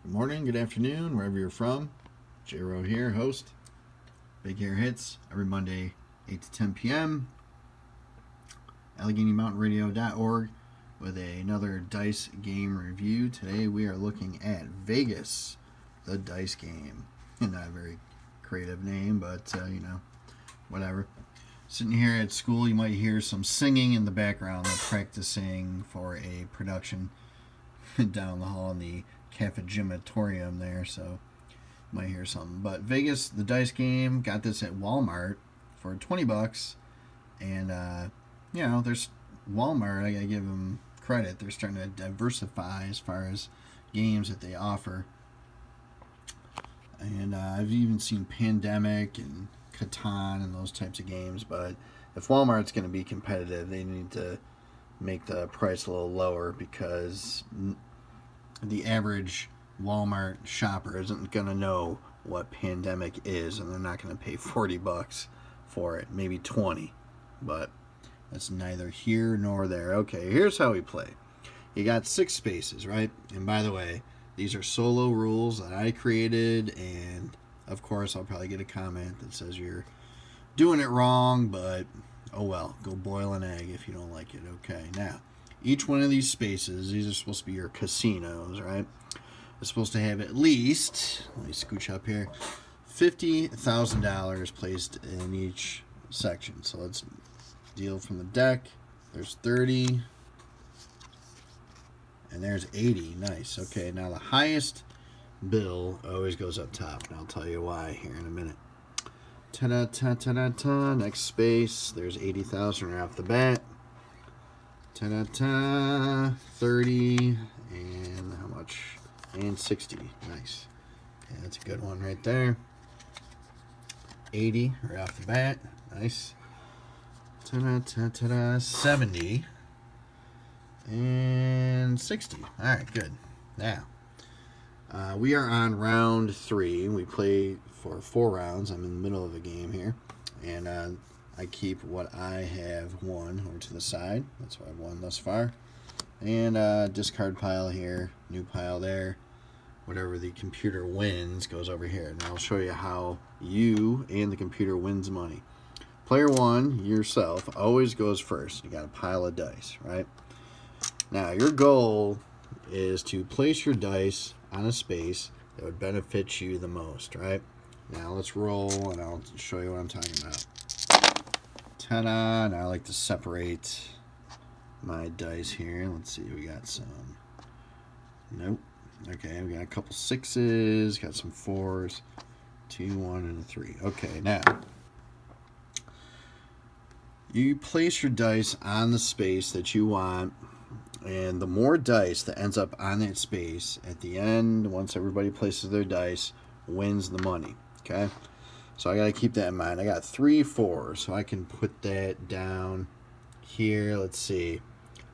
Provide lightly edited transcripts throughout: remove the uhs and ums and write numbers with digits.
Good morning, good afternoon, wherever you're from. J-Ro here, host. Big Hair Hits every Monday, 8 to 10 p.m. AlleghenyMountainRadio.org with another dice game review. Today we are looking at Vegas, the dice game. Not a very creative name, but whatever. Sitting here at school, you might hear some singing in the background. They're practicing for a production down the hall in the Cafe Gymatorium there, so you might hear something. But Vegas, the dice game, got this at Walmart for $20, and there's Walmart. I gotta give them credit. They're starting to diversify as far as games that they offer. And I've even seen Pandemic and Catan and those types of games. But if Walmart's going to be competitive, they need to make the price a little lower, because the average Walmart shopper isn't going to know what Pandemic is, and they're not going to pay $40 for it, maybe 20, but that's neither here nor there. Okay, here's how we play. You got 6 spaces, right? And by the way, these are solo rules that I created, and of course I'll probably get a comment that says you're doing it wrong, but oh well, go boil an egg if you don't like it. Okay, now each one of these spaces, these are supposed to be your casinos, right? It's supposed to have at least, let me scooch up here, $50,000 placed in each section. So let's deal from the deck. There's 30, and there's 80. Nice. Okay, now the highest bill always goes up top, and I'll tell you why here in a minute. Ta-da, ta-ta-da-ta. Next space, there's 80,000 right off the bat. Ta-da-ta, 30, and how much? And 60. Nice. Okay, that's a good one right there. 80 right off the bat. Nice. Ta-da-ta-ta-da, 70. And 60. All right, good. Now, we are on round 3. We play for 4 rounds. I'm in the middle of a game here. And I keep what I have won over to the side. That's what I've won thus far. And discard pile here, new pile there. Whatever the computer wins goes over here. And I'll show you how you and the computer wins money. Player 1, yourself, always goes first. You got a pile of dice, right? Now, your goal is to place your dice on a space that would benefit you the most, right? Now, let's roll, and I'll show you what I'm talking about. Ta-da! Now I like to separate my dice here. Let's see, we got some. Nope. Okay, we got a couple 6s, got some 4s, 2, 1, and a 3. Okay, now you place your dice on the space that you want, and the more dice that ends up on that space at the end, once everybody places their dice, wins the money. Okay, so I got to keep that in mind. I got 3 4s, so I can put that down here. Let's see,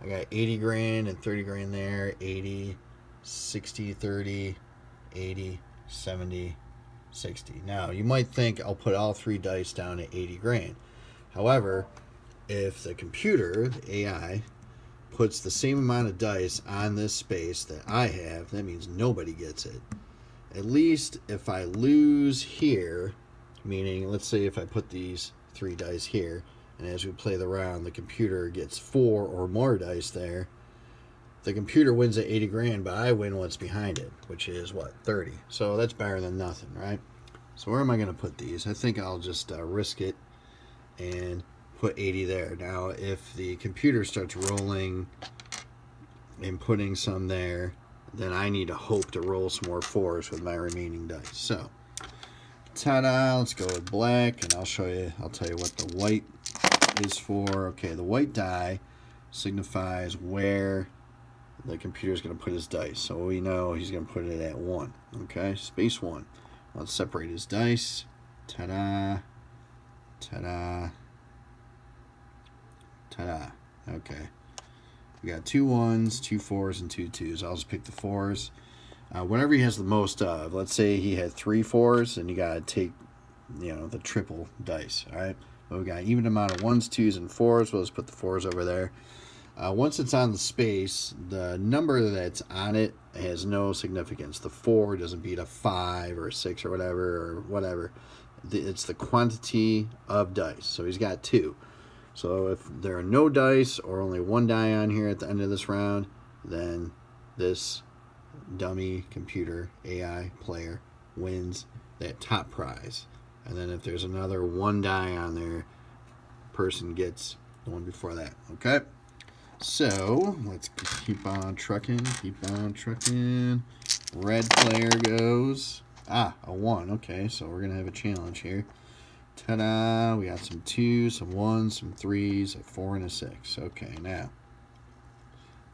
I got 80 grand and 30 grand there. 80, 60, 30, 80, 70, 60. Now, you might think I'll put all 3 dice down at 80 grand. However, if the computer, the AI, puts the same amount of dice on this space that I have, that means nobody gets it. At least if I lose here, meaning let's say if I put these 3 dice here, and as we play the round, the computer gets 4 or more dice there, the computer wins at 80 grand, but I win what's behind it, which is what, 30. So that's better than nothing, right? So where am I going to put these? I think I'll just risk it and put 80 there. Now, if the computer starts rolling and putting some there, then I need to hope to roll some more 4s with my remaining dice. So, ta-da, let's go with black, and I'll tell you what the white is for. Okay, the white die signifies where the computer is going to put his dice. So we know he's going to put it at 1. Okay, space 1. Let's separate his dice. Ta-da, ta-da, ta-da. Okay. We got 2 1s, 2 4s, and 2 2s. I'll just pick the 4s. Whatever he has the most of. Let's say he had 3 4s, and you got to take, the triple dice. All right. But we got an even amount of 1s, 2s, and 4s. We'll just put the 4s over there. Once it's on the space, the number that's on it has no significance. The 4 doesn't beat a 5 or a 6 or whatever. It's the quantity of dice. So he's got 2. So if there are no dice or only 1 die on here at the end of this round, then this dummy computer AI player wins that top prize. And then if there's another 1 die on there, person gets the one before that. Okay? So, let's keep on trucking. Red player goes. A 1. Okay, so we're going to have a challenge here. Ta-da! We got some 2s, some 1s, some 3s, a 4, and a 6. Okay, now.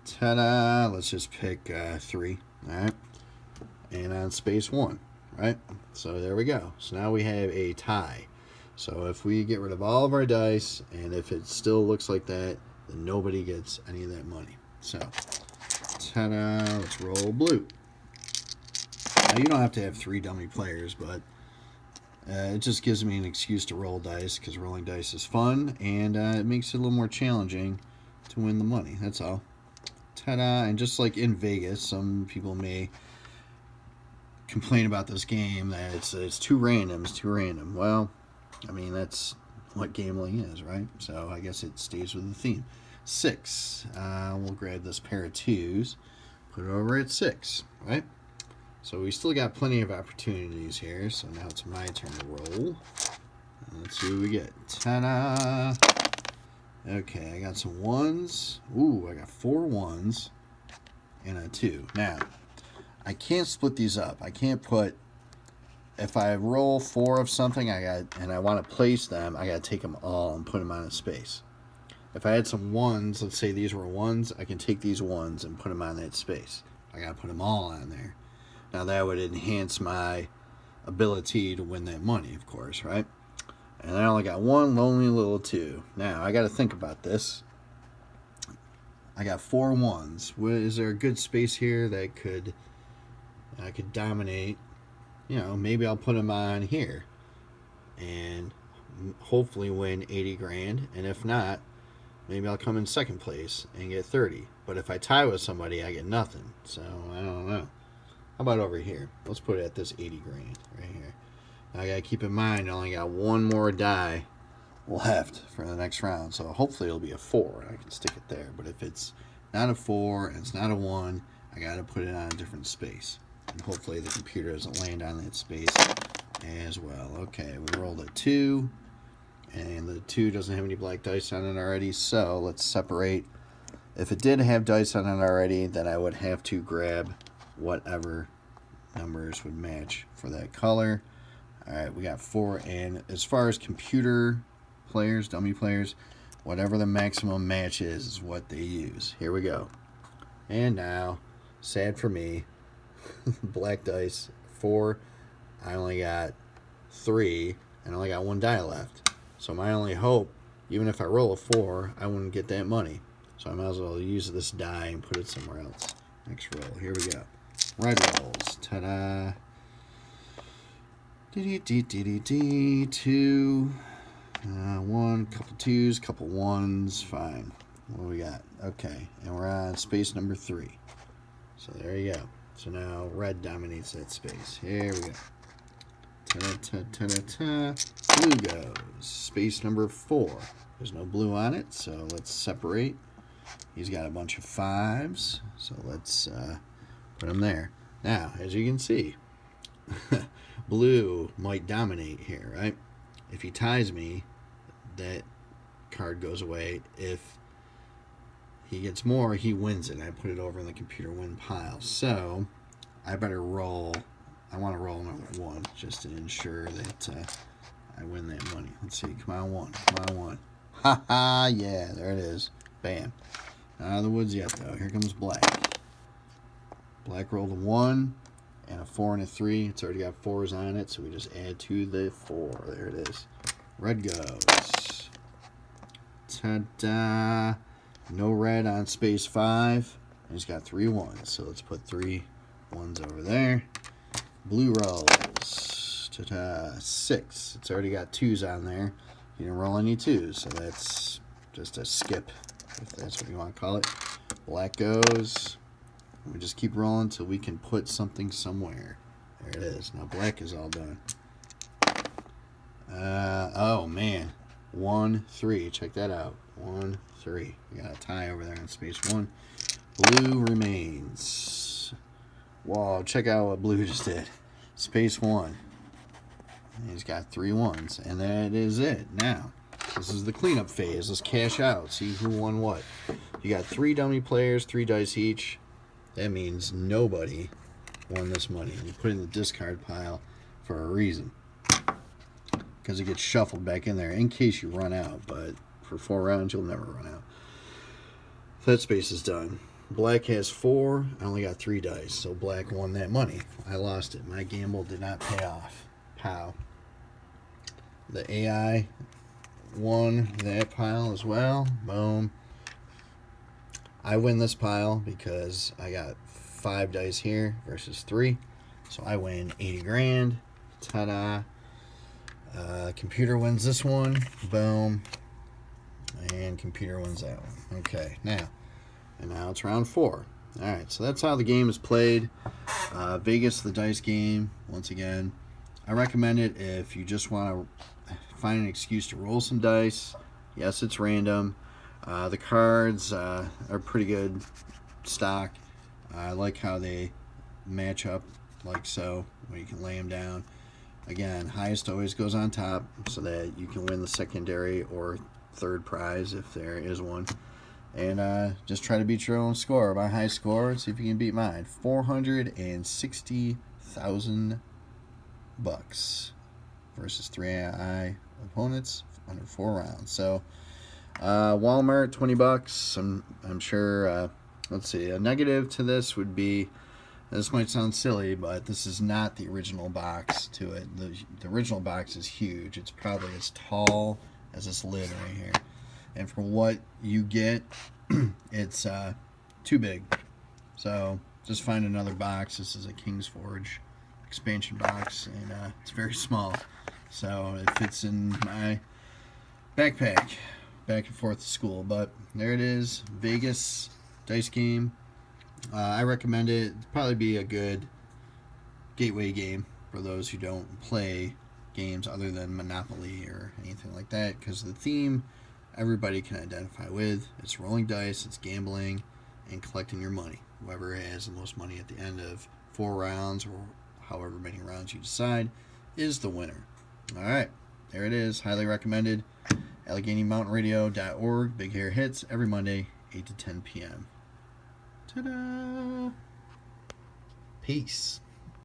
Ta-da! Let's just pick 3. Alright? And on space 1. Right? So there we go. So now we have a tie. So if we get rid of all of our dice, and if it still looks like that, then nobody gets any of that money. So, ta-da, let's roll blue. Now, you don't have to have 3 dummy players, but it just gives me an excuse to roll dice, because rolling dice is fun, and it makes it a little more challenging to win the money. That's all. Ta-da, and just like in Vegas, some people may complain about this game that it's too random. Well, I mean, that's what gambling is, right? So I guess it stays with the theme. 6. We'll grab this pair of 2s, put it over at 6, right? So we still got plenty of opportunities here. So now it's my turn to roll. Let's see what we get. Ta-da! Okay, I got some 1s. Ooh, I got 4 1s and a 2. Now, I can't split these up. I can't put... If I roll 4 of something, and I want to place them, I got to take them all and put them on a space. If I had some 1s, let's say these were 1s, I can take these 1s and put them on that space. I got to put them all on there. Now that would enhance my ability to win that money, of course, right? And I only got 1 lonely little 2. Now I got to think about this. I got 4 1s. Is there a good space here that I could dominate? You know, maybe I'll put them on here and hopefully win 80 grand. And if not, maybe I'll come in second place and get 30. But if I tie with somebody, I get nothing. So, I don't know. How about over here? Let's put it at this 80 grand right here. Now, I got to keep in mind I only got 1 more die left for the next round. So, hopefully it'll be a 4 and I can stick it there. But if it's not a 4 and it's not a 1, I got to put it on a different space. And hopefully the computer doesn't land on that space as well. Okay, we rolled a 2. And the 2 doesn't have any black dice on it already. So let's separate. If it did have dice on it already, then I would have to grab whatever numbers would match for that color. Alright, we got 4. And as far as computer players, dummy players, whatever the maximum match is what they use. Here we go. And now, sad for me, black dice, 4. I only got 3, and I only got 1 die left. So my only hope, even if I roll a 4, I wouldn't get that money. So I might as well use this die and put it somewhere else. Next roll. Here we go. Red rolls. Ta-da. 2. 1, couple 2s, couple 1s. Fine. What do we got? Okay. And we're on space number 3. So there you go. So now red dominates that space. Here we go. Ta-da-ta-ta-ta-ta. Blue goes. Space number 4. There's no blue on it, so let's separate. He's got a bunch of 5s, so let's put them there. Now, as you can see, blue might dominate here, right? If he ties me, that card goes away. If he gets more, he wins it. I put it over in the computer win pile. So I better roll. I want to roll another 1 just to ensure that I win that money. Let's see. Come on, 1. Come on, 1. Ha ha! Yeah, there it is. Bam. Not out of the woods yet, though. Here comes black. Black rolled a 1 and a 4 and a 3. It's already got 4s on it, so we just add to the 4. There it is. Red goes. Ta-da! No red on space 5. And he's got 3 1s. So let's put 3 1s over there. Blue rolls. Ta-da! 6. It's already got 2s on there. He didn't roll any 2s, so that's just a skip if that's what you want to call it. Black goes. We just keep rolling until we can put something somewhere. There it is. Now black is all done. Oh man, 1, 3. Check that out. 1, 3. We got a tie over there in space 1. Blue remains. Whoa! Check out what blue just did. Space 1. He's got 3 1s, and that is it. Now, this is the cleanup phase. Let's cash out. See who won what. You got 3 dummy players, 3 dice each. That means nobody won this money. And you put it in the discard pile for a reason, because it gets shuffled back in there in case you run out. But for 4 rounds, you'll never run out. That space is done. Black has 4. I only got 3 dice, so black won that money. I lost it. My gamble did not pay off. Pow. The AI won that pile as well. Boom. I win this pile because I got 5 dice here versus 3. So I win 80 grand. Ta-da. Computer wins this one. Boom. And computer wins that one. Okay, now. And now it's round 4. Alright, so that's how the game is played. Vegas, the dice game, once again. I recommend it if you just want to find an excuse to roll some dice. Yes, it's random. The cards are pretty good stock. I like how they match up like so, where you can lay them down. Again, highest always goes on top so that you can win the secondary or third prize if there is one. And just try to beat your own score. My high score, see if you can beat mine. $460,000 versus 3 AI opponents under 4 rounds. So Walmart, $20. I'm sure. Let's see. A negative to this would be, this might sound silly, but this is not the original box to it. The original box is huge. It's probably as tall as this lid right here. And for what you get, it's too big. So just find another box. This is a King's Forge expansion box, and it's very small. So it fits in my backpack back and forth to school. But there it is, Vegas dice game. I recommend it. It'd probably be a good gateway game for those who don't play games other than Monopoly or anything like that, because the theme everybody can identify with. It's rolling dice, it's gambling, and collecting your money. Whoever has the most money at the end of 4 rounds, or however many rounds you decide, is the winner. Alright, there it is. Highly recommended. AlleghenyMountainRadio.org. Big Hair Hits every Monday, 8 to 10 p.m. Ta-da! Peace.